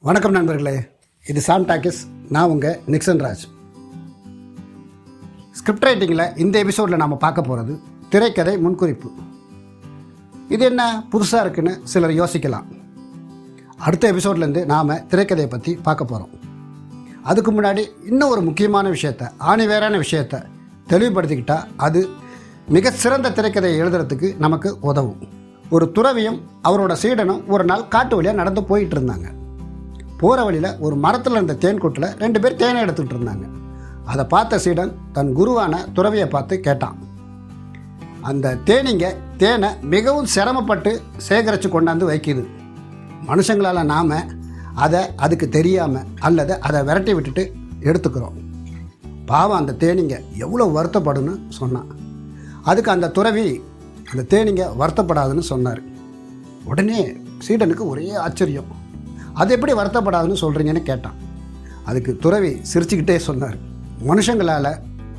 வணக்கம் நண்பர்களே, இது சாம் டாக்கிஸ். நான் உங்கள் நிக்சன் ராஜ். ஸ்கிரிப்ட் ரைட்டிங்கில் இந்த எபிசோடில் நாம் பார்க்க போகிறது திரைக்கதை முன்குறிப்பு. இது என்ன புதுசாக இருக்குன்னு சிலர் யோசிக்கலாம். அடுத்த எபிசோட்லேருந்து நாம் திரைக்கதையை பற்றி பார்க்க போகிறோம். அதுக்கு முன்னாடி இன்னும் ஒரு முக்கியமான விஷயத்தை, ஆணிவேரான விஷயத்தை தெளிவுபடுத்திக்கிட்டால் அது மிக சிறந்த திரைக்கதையை எழுதுறதுக்கு நமக்கு உதவும். ஒரு துறவியும் அவரோட சீடனும் ஒரு நாள் காட்டு வழியாக நடந்து போயிட்டு இருந்தாங்க. போகிற வழியில் ஒரு மரத்தில் இருந்த தேன் கூட்டில் 2 பேர் தேனை எடுத்துக்கிட்டு இருந்தாங்க. அதை பார்த்த சீடன் தன் குருவான துறவியை பார்த்து கேட்டான், அந்த தேனீங்க தேனை மிகவும் சிரமப்பட்டு சேகரித்து கொண்டாந்து வைக்கிது. மனுஷங்களால் நாம் அதை அதுக்கு தெரியாமல் அல்லது அதை விரட்டி விட்டுட்டு எடுத்துக்கிறோம். பாவம் அந்த தேனீங்க எவ்வளோ வருத்தப்படுன்னு சொன்னான். அதுக்கு அந்த துறவி அந்த தேனீங்க வருத்தப்படாதுன்னு சொன்னார். உடனே சீடனுக்கு ஒரே ஆச்சரியம். அது எப்படி வருத்தப்படாதுன்னு சொல்கிறீங்கன்னு கேட்டான். அதுக்கு துறவி சிரிச்சுக்கிட்டே சொன்னார், மனுஷங்களால்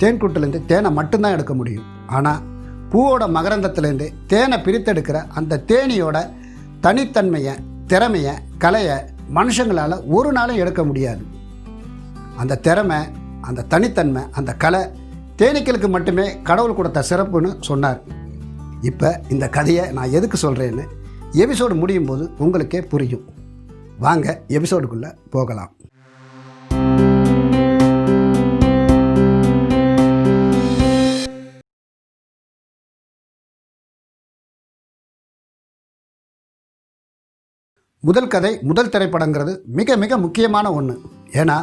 தேன்கூட்டிலேருந்து தேனை மட்டும்தான் எடுக்க முடியும். ஆனால் பூவோட மகரந்தத்துலேருந்து தேனை பிரித்தெடுக்கிற அந்த தேனியோட தனித்தன்மையை, திறமையை, கலையை மனுஷங்களால் ஒரு நாளும் எடுக்க முடியாது. அந்த திறமை, அந்த தனித்தன்மை, அந்த கலை தேனீக்களுக்கு மட்டுமே கடவுள் கொடுத்த சிறப்புன்னு சொன்னார். இப்போ இந்த கதையை நான் எதுக்கு சொல்கிறேன்னு எபிசோடு முடியும் போது உங்களுக்கே புரியும். வாங்க எபிசோடுக்குள்ளே போகலாம். முதல் கதை, முதல் திரைப்படங்கிறது மிக மிக முக்கியமான ஒன்று. ஏன்னா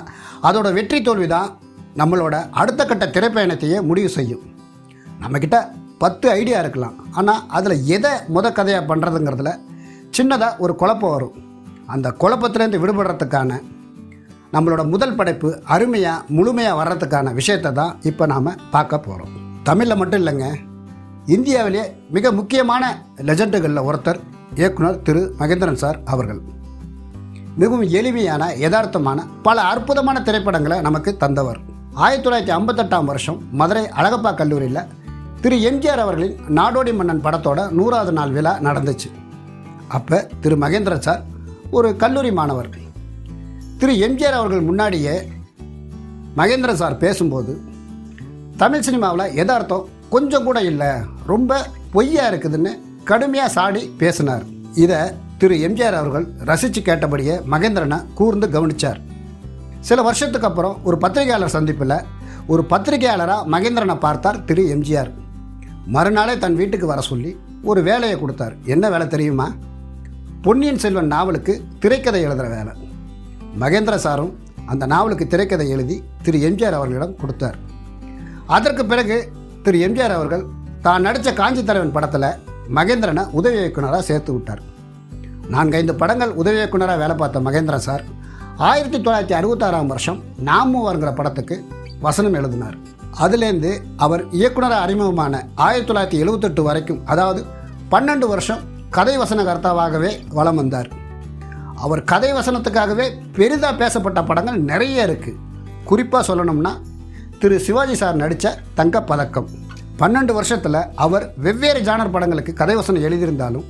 அதோட வெற்றி தோல்வி தான் நம்மளோட அடுத்த கட்ட திரைப்பயணத்தையே முடிவு செய்யும். நம்மக்கிட்ட 10 ஐடியா இருக்கலாம், ஆனால் அதில் எதை கதையாக பண்ணுறதுங்கிறதுல சின்னதாக ஒரு குழப்பம் வரும். அந்த குழப்பத்திலேருந்து விடுபடுறதுக்கான நம்மளோட முதல் படைப்பு அருமையாக முழுமையாக வர்றதுக்கான விஷயத்தை தான் இப்போ நாம் பார்க்க போகிறோம். தமிழில் மட்டும் இல்லைங்க, இந்தியாவிலேயே மிக முக்கியமான லெஜண்டுகளில் ஒருத்தர் இயக்குனர் திரு மகேந்திரன் சார் அவர்கள். மிகவும் எளிமையான யதார்த்தமான பல அற்புதமான திரைப்படங்களை நமக்கு தந்தவர். 1958ஆம் வருஷம் மதுரை அழகப்பா கல்லூரியில் திரு எம்ஜிஆர் அவர்களின் நாடோடி மன்னன் படத்தோட 100வது நாள் விழா நடந்துச்சு. அப்போ திரு மகேந்திரன் சார் ஒரு கல்லூரி மாணவர். திரு எம்ஜிஆர் அவர்கள் முன்னாடியே மகேந்திரன் சார் பேசும்போது, தமிழ் சினிமாவில் யதார்த்தம் கொஞ்சம் கூட இல்லை, ரொம்ப பொய்யா இருக்குதுன்னு கடுமையாக சாடி பேசினார். இதை திரு எம்ஜிஆர் அவர்கள் ரசித்து கேட்டபடியே மகேந்திரனை கூர்ந்து கவனித்தார். சில வருஷத்துக்கு அப்புறம் ஒரு பத்திரிகையாளர் சந்திப்பில் ஒரு பத்திரிகையாளராக மகேந்திரனை பார்த்தார் திரு எம்ஜிஆர். மறுநாளே தன் வீட்டுக்கு வர சொல்லி ஒரு வேலையை கொடுத்தார். என்ன வேலை தெரியுமா? பொன்னியின் செல்வன் நாவலுக்கு திரைக்கதை எழுதுகிற வேலை. மகேந்திர சாரும் அந்த நாவலுக்கு திரைக்கதை எழுதி திரு எம்ஜிஆர் அவர்களிடம் கொடுத்தார். அதற்கு பிறகு திரு எம்ஜிஆர் அவர்கள் தான் நடித்த காஞ்சி தலைவன் படத்தில் மகேந்திரனை உதவி இயக்குனராக சேர்த்து விட்டார். 4-5 படங்கள் உதவி இயக்குனராக வேலை பார்த்த மகேந்திர சார் 1966ஆம் வருஷம் நாமூவர்ங்கிற படத்துக்கு வசனம் எழுதினார். அதுலேருந்து அவர் இயக்குனராக அறிமுகமான 1978 வரைக்கும், அதாவது 12 வருஷம் கதை வசனகர்த்தாவாகவே வலம் வந்தார். அவர் கதை வசனத்துக்காகவே பெரிதாக பேசப்பட்ட படங்கள் நிறைய இருக்குது. குறிப்பாக சொல்லணும்னா திரு சிவாஜி சார் நடித்த தங்கப்பதக்கம். 12 வருஷத்தில் அவர் வெவ்வேறு ஜானர் படங்களுக்கு கதை வசனம் எழுதியிருந்தாலும்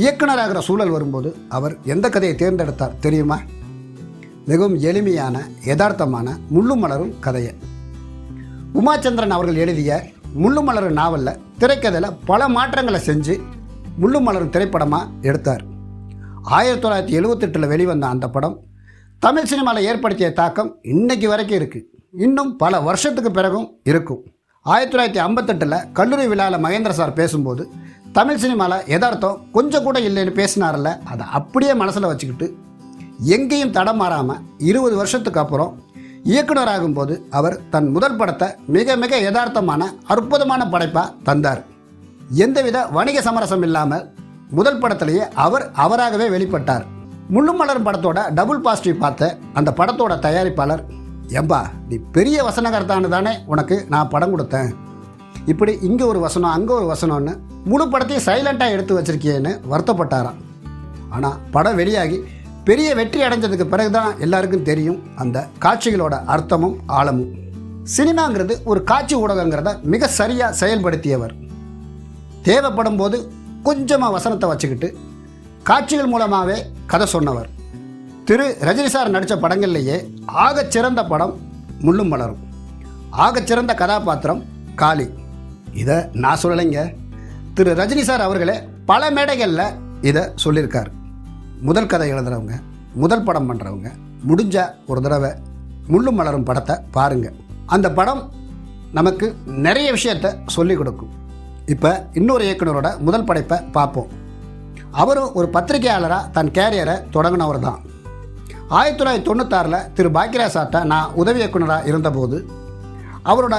இயக்குனராகிற சூழல் வரும்போது அவர் எந்த கதையை தேர்ந்தெடுத்தார் தெரியுமா? மிகவும் எளிமையான யதார்த்தமான முள்ளும் மலரும் கதையை. உமாச்சந்திரன் அவர்கள் எழுதிய முள்ளும் மலரும் நாவலில் திரைக்கதையில் பல மாற்றங்களை செஞ்சு முள்ளும் மலரும் திரைப்படமாக எடுத்தார். 1978 வெளிவந்த அந்த படம் தமிழ் சினிமாவில் ஏற்படுத்திய தாக்கம் இன்னைக்கு வரைக்கும் இருக்குது. இன்னும் பல வருஷத்துக்கு பிறகும் இருக்கும். 1958 கல்லூரி விழாவில் மகேந்திர சார் பேசும்போது தமிழ் சினிமாவில் யதார்த்தம் கொஞ்சம் கூட இல்லைன்னு பேசினார்ல, அதை அப்படியே மனசில் வச்சுக்கிட்டு எங்கேயும் தடம் மாறாமல் 20 வருஷத்துக்கு அப்புறம் இயக்குனராகும்போது அவர் தன் முதல் படத்தை மிக மிக யதார்த்தமான அற்புதமான படைப்பாக தந்தார். எந்தவித வணிக சமரசம் இல்லாமல் முதல் படத்திலேயே அவர் அவராகவே வெளிப்பட்டார். முள்ளும் மலரும் படத்தோட டபுள் பாசிட்டிவ் பார்த்த அந்த படத்தோட தயாரிப்பாளர், ஏம்பா நீ பெரிய வசனகர்த்தான்னு தானே உனக்கு நான் படம் கொடுத்தேன், இப்படி இங்கே ஒரு வசனம் அங்கே ஒரு வசனம்னு முழு படத்தையும் சைலண்ட்டாக எடுத்து வச்சிருக்கியேன்னு வருத்தப்பட்டாராம். ஆனால் படம் வெளியாகி பெரிய வெற்றி அடைஞ்சதுக்கு பிறகு தான் எல்லாருக்கும் தெரியும் அந்த காட்சிகளோட அர்த்தமும் ஆழமும். சினிமாங்கிறது ஒரு காட்சி ஊடகங்கிறத மிக சரியாக செயல்படுத்தியவர். தேவைப்படும் போது கொஞ்சமாக வசனத்தை வச்சுக்கிட்டு காட்சிகள் மூலமாகவே கதை சொன்னவர். திரு ரஜினி சார் நடித்த படங்கள்லேயே ஆகச்சிறந்த படம் முள்ளும் மலரும், ஆகச்சிறந்த கதாபாத்திரம் காளி. இதை நான் சொல்லலைங்க, திரு ரஜினி சார் அவர்களே பல மேடைகளில் இதை சொல்லியிருக்கார். முதல் கதை எழுதுகிறவங்க, முதல் படம் பண்ணுறவங்க முடிஞ்ச ஒரு தடவை முள்ளும் மலரும் படத்தை பாருங்கள். அந்த படம் நமக்கு நிறைய விஷயத்தை சொல்லிக் கொடுக்கும். இப்போ இன்னொரு இயக்குனரோட முதல் படைப்பை பார்ப்போம். அவரும் ஒரு பத்திரிகையாளராக தன் கேரியரை தொடங்கினவர் தான். 1996 திரு பாக்யராஜ் சார்ட்ட நான் உதவி இயக்குனராக இருந்தபோது அவரோட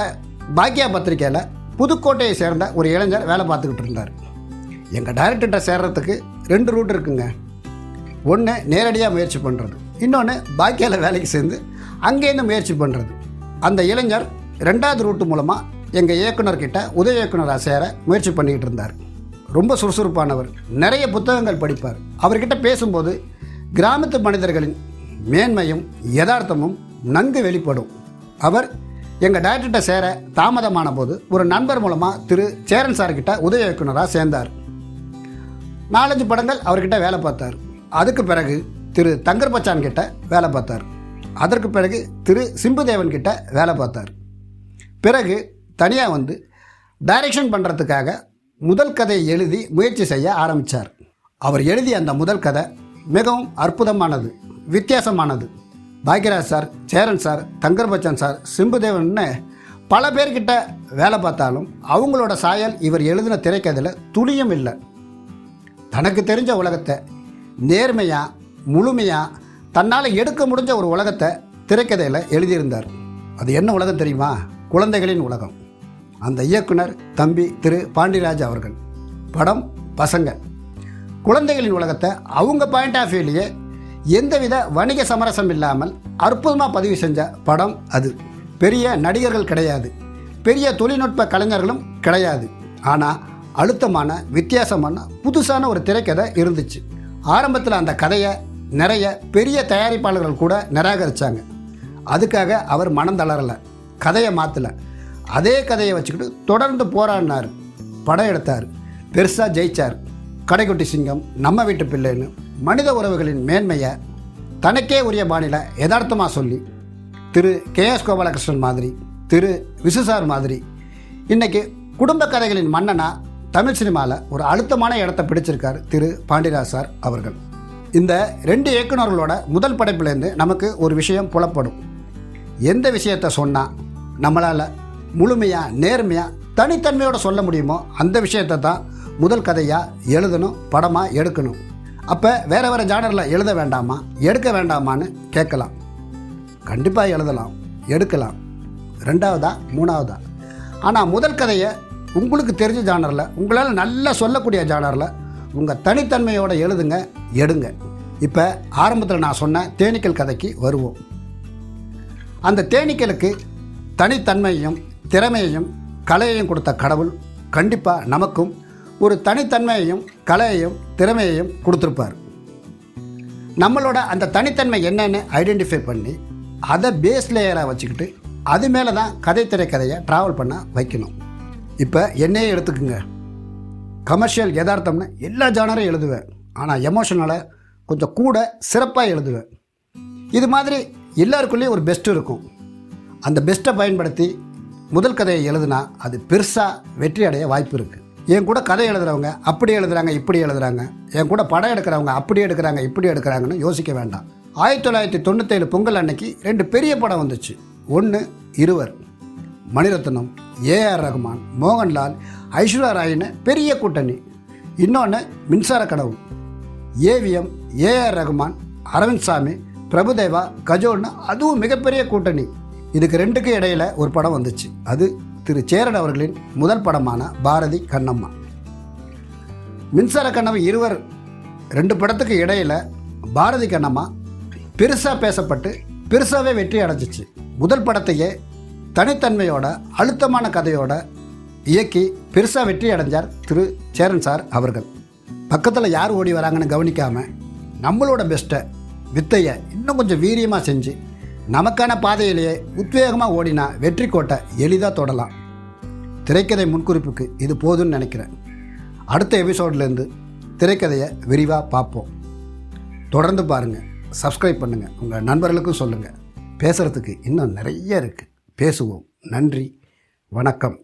பாக்யா பத்திரிகையில் புதுக்கோட்டையை சேர்ந்த ஒரு இளைஞர் வேலை பார்த்துக்கிட்டு இருந்தார். எங்கள் டைரக்டர்கிட்ட சேர்றதுக்கு 2 ரூட் இருக்குங்க. ஒன்று நேரடியாக முயற்சி பண்ணுறது, இன்னொன்று பாக்கியாவில் வேலைக்கு சேர்ந்து அங்கேருந்து முயற்சி பண்ணுறது. அந்த இளைஞர் 2வது ரூட்டு மூலமாக எங்கள் இயக்குனர்கிட்ட உதவி இயக்குனராக சேர முயற்சி பண்ணிக்கிட்டு இருந்தார். ரொம்ப சுறுசுறுப்பானவர், நிறைய புத்தகங்கள் படிப்பார். அவர்கிட்ட பேசும்போது கிராமத்து மனிதர்களின் மேன்மையும் யதார்த்தமும் நன்கு வெளிப்படும். அவர் எங்கள் டைரக்டர்கிட்ட சேர தாமதமான போது ஒரு நண்பர் மூலமாக திரு சேரன் சார்கிட்ட உதவி இயக்குனராக சேர்ந்தார். 4-5 படங்கள் அவர்கிட்ட வேலை பார்த்தார். அதுக்கு பிறகு திரு தங்கர் பச்சான் கிட்ட வேலை பார்த்தார். அதற்கு பிறகு திரு சிம்புதேவன் கிட்ட வேலை பார்த்தார். பிறகு தனியாக வந்து டைரக்ஷன் பண்ணுறதுக்காக முதல் கதையை எழுதி முயற்சி செய்ய ஆரம்பித்தார். அவர் எழுதிய அந்த முதல் கதை மிகவும் அற்புதமானது, வித்தியாசமானது. Bhagyaraj sir, Cheran sir, Thangar Bachan sir, சிம்புதேவன்னு பல பேர்கிட்ட வேலை பார்த்தாலும் அவங்களோட சாயல் இவர் எழுதின திரைக்கதையில் துளியும் இல்லை. தனக்கு தெரிஞ்ச உலகத்தை நேர்மையாக முழுமையாக தன்னால் எடுக்க முடிஞ்ச ஒரு உலகத்தை திரைக்கதையில் எழுதியிருந்தார். அது என்ன உலகம் தெரியுமா? குழந்தைகளின் உலகம். அந்த இயக்குனர் தம்பி திரு பாண்டிராஜ் அவர்கள். படம் பசங்க. குழந்தைகளின் உலகத்தை அவங்க பாயிண்ட் ஆஃப் வியூலேயே எந்தவித வணிக சமரசம் இல்லாமல் அற்புதமாக பதிவு செஞ்ச படம் அது. பெரிய நடிகர்கள் கிடையாது, பெரிய தொழில்நுட்ப கலைஞர்களும் கிடையாது. ஆனால் அழுத்தமான வித்தியாசமான புதுசான ஒரு திரைக்கதை இருந்துச்சு. ஆரம்பத்தில் அந்த கதையை நிறைய பெரிய தயாரிப்பாளர்கள் கூட நிராகரித்தாங்க. அதுக்காக அவர் மனம் தளரலை, கதையை மாற்றலை. அதே கதையை வச்சுக்கிட்டு தொடர்ந்து போராடினார், படம் எடுத்தார், பெருசாக ஜெயித்தார். கடைக்குட்டி சிங்கம், நம்ம வீட்டு பிள்ளைன்னு மனித உறவுகளின் மேன்மையை தனக்கே உரிய பாணியில் யதார்த்தமாக சொல்லி திரு KS கோபாலகிருஷ்ணன் மாதிரி, திரு விசுசார் மாதிரி இன்றைக்கி குடும்ப கதைகளின் மன்னனாக தமிழ் சினிமாவில் ஒரு அழுத்தமான இடத்தை பிடிச்சிருக்கார் திரு பாண்டிராஜ் சார் அவர்கள். இந்த 2 இயக்குநர்களோட முதல் படைப்புலேருந்து நமக்கு ஒரு விஷயம் புலப்படும். எந்த விஷயத்தை சொன்னால் நம்மளால் முழுமையாக நேர்மையாக தனித்தன்மையோடு சொல்ல முடியுமோ அந்த விஷயத்தை தான் முதல் கதையாக எழுதணும், படமாக எடுக்கணும். அப்போ வேறு வேறு ஜானரில் எழுத வேண்டாமா, எடுக்க வேண்டாமான்னு கேட்கலாம். கண்டிப்பாக எழுதலாம், எடுக்கலாம், 2வதா 3வதா. ஆனால் முதல் கதையை உங்களுக்கு தெரிஞ்ச ஜானரில், உங்களால் நல்லா சொல்லக்கூடிய ஜானரில் உங்கள் தனித்தன்மையோடு எழுதுங்க, எடுங்க. இப்போ ஆரம்பத்தில் நான் சொன்ன தேனீக்கள் கதைக்கு வருவோம். அந்த தேனீக்களுக்கு தனித்தன்மையையும் திறமையையும் கலையையும் கொடுத்த கடவுள் கண்டிப்பாக நமக்கும் ஒரு தனித்தன்மையையும் கலையையும் திறமையையும் கொடுத்துருப்பார். நம்மளோட அந்த தனித்தன்மை என்னன்னு ஐடென்டிஃபை பண்ணி அதை பேஸ் லேயராக வச்சுக்கிட்டு அது மேலே தான் கதை திரைக்கதையை ட்ராவல் பண்ண வைக்கணும். இப்போ என்னையே எடுத்துக்குங்க. கமர்ஷியல் யதார்த்தம்னு எல்லா ஜானரையும் எழுதுவேன், ஆனால் எமோஷனலை கொஞ்சம் கூட சிறப்பாக எழுதுவேன். இது மாதிரி எல்லாருக்குள்ளேயும் ஒரு பெஸ்ட்டு இருக்கும். அந்த பெஸ்ட்டை பயன்படுத்தி முதல் கதையை எழுதுனா அது பெருசாக வெற்றி அடைய வாய்ப்பு இருக்குது. என் கூட கதை எழுதுகிறவங்க அப்படி எழுதுகிறாங்க, இப்படி எழுதுகிறாங்க, என் கூட படம் எடுக்கிறவங்க அப்படி எடுக்கிறாங்க, இப்படி எடுக்கிறாங்கன்னு யோசிக்க வேண்டாம். 1997 பொங்கல் அன்னைக்கு 2 பெரிய படம் வந்துச்சு. ஒன்று இருவர், மணிரத்னம், AR ரகுமான், மோகன்லால், ஐஸ்வர்யா ராயின்னு பெரிய கூட்டணி. இன்னொன்று மின்சார கனவு, AVM, AR ரகுமான், அரவிந்த் சாமி, பிரபுதேவா, கஜோல்னு அதுவும் மிகப்பெரிய கூட்டணி. இதுக்கு 2க்கும் இடையில் ஒரு படம் வந்துச்சு. அது திரு சேரன் அவர்களின் முதல் படமான பாரதி கண்ணம்மா. மின்சார கனவு, இருவர் 2 படத்துக்கு இடையில் பாரதி கண்ணம்மா பெருசாக பேசப்பட்டு பெருசாகவே வெற்றி அடைஞ்சிச்சு. முதல் படத்தையே தனித்தன்மையோட அழுத்தமான கதையோட இயக்கி பெருசாக வெற்றி அடைஞ்சார் திரு சேரன் சார் அவர்கள். பக்கத்தில் யார் ஓடி வராங்கன்னு கவனிக்காமல் நம்மளோட பெஸ்ட்டை வித்தையை இன்னும் கொஞ்சம் வீரியமாக செஞ்சு நமக்கான பாதையிலேயே உத்வேகமாக ஓடினா வெற்றி கோட்டை எளிதாக தொடலாம். திரைக்கதை முன்குறிப்புக்கு இது போதும்னு நினைக்கிறேன். அடுத்த எபிசோட்லேருந்து திரைக்கதையை விரிவாக பார்ப்போம். தொடர்ந்து பாருங்கள். சப்ஸ்கிரைப் பண்ணுங்கள், உங்கள் நண்பர்களுக்கும் சொல்லுங்கள். பேசுகிறதுக்கு இன்னும் நிறைய இருக்குது. பேசுவோம். நன்றி, வணக்கம்.